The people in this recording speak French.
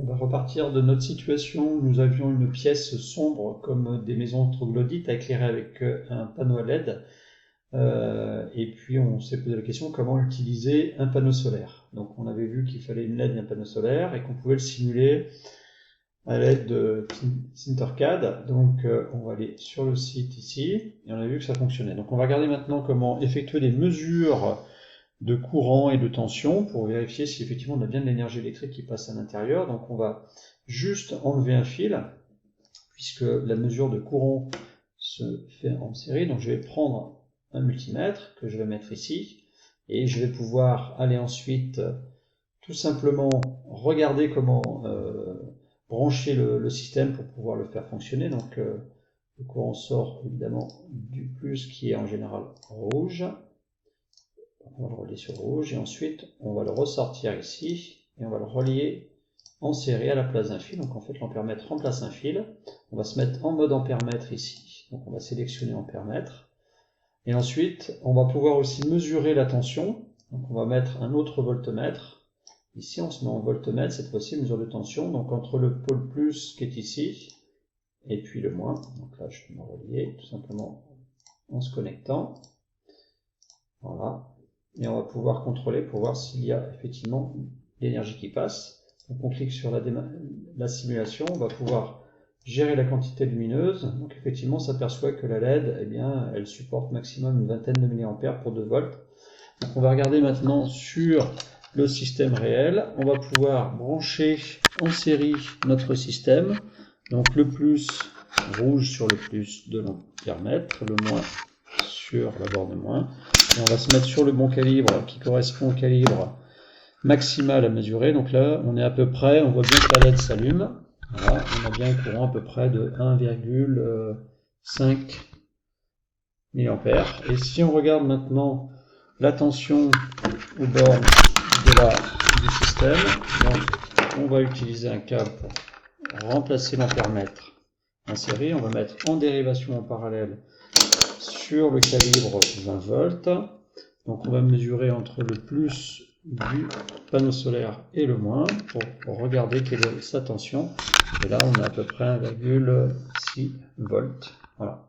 On va repartir de notre situation où nous avions une pièce sombre comme des maisons troglodytes à éclairer avec un panneau à LED. Et puis on s'est posé la question comment utiliser un panneau solaire. Donc on avait vu qu'il fallait une LED et un panneau solaire et qu'on pouvait le simuler à l'aide de Tinkercad. Donc on va aller sur le site ici et on a vu que ça fonctionnait. Donc on va regarder maintenant comment effectuer des mesures de courant et de tension pour vérifier si effectivement on a bien de l'énergie électrique qui passe à l'intérieur. Donc on va juste enlever un fil puisque la mesure de courant se fait en série. Donc je vais prendre un multimètre que je vais mettre ici et je vais pouvoir aller ensuite tout simplement regarder comment brancher le système pour pouvoir le faire fonctionner. Donc le courant sort évidemment du plus qui est en général rouge. On va le relier sur rouge et ensuite on va le ressortir ici et on va le relier en série à la place d'un fil. Donc en fait l'ampèremètre remplace un fil. On va se mettre en mode ampèremètre ici. Donc on va sélectionner ampèremètre. Et ensuite on va pouvoir aussi mesurer la tension. Donc on va mettre un autre voltmètre. Ici on se met en voltmètre, cette fois-ci mesure de tension. Donc entre le pôle plus qui est ici et puis le moins. Donc là je vais me relier tout simplement en se connectant. Voilà. Et on va pouvoir contrôler pour voir s'il y a effectivement l'énergie qui passe. Donc on clique sur la simulation, on va pouvoir gérer la quantité lumineuse. Donc effectivement on s'aperçoit que la LED, eh bien, elle supporte maximum une vingtaine de milliampères pour 2 volts. Donc on va regarder maintenant sur le système réel. On va pouvoir brancher en série notre système. Donc le plus rouge sur le plus de l'ampèremètre, le moins sur la borne moins. Et on va se mettre sur le bon calibre qui correspond au calibre maximal à mesurer. Donc là, on est à peu près, on voit bien que la LED s'allume. Voilà, on a bien un courant à peu près de 1,5 mA. Et si on regarde maintenant la tension aux bornes du système, donc on va utiliser un câble pour remplacer l'ampèremètre en série. On va mettre en dérivation en parallèle sur le calibre 20 volts. Donc on va mesurer entre le plus du panneau solaire et le moins pour regarder quelle est sa tension. Et là on a à peu près 1,6 volts. Voilà.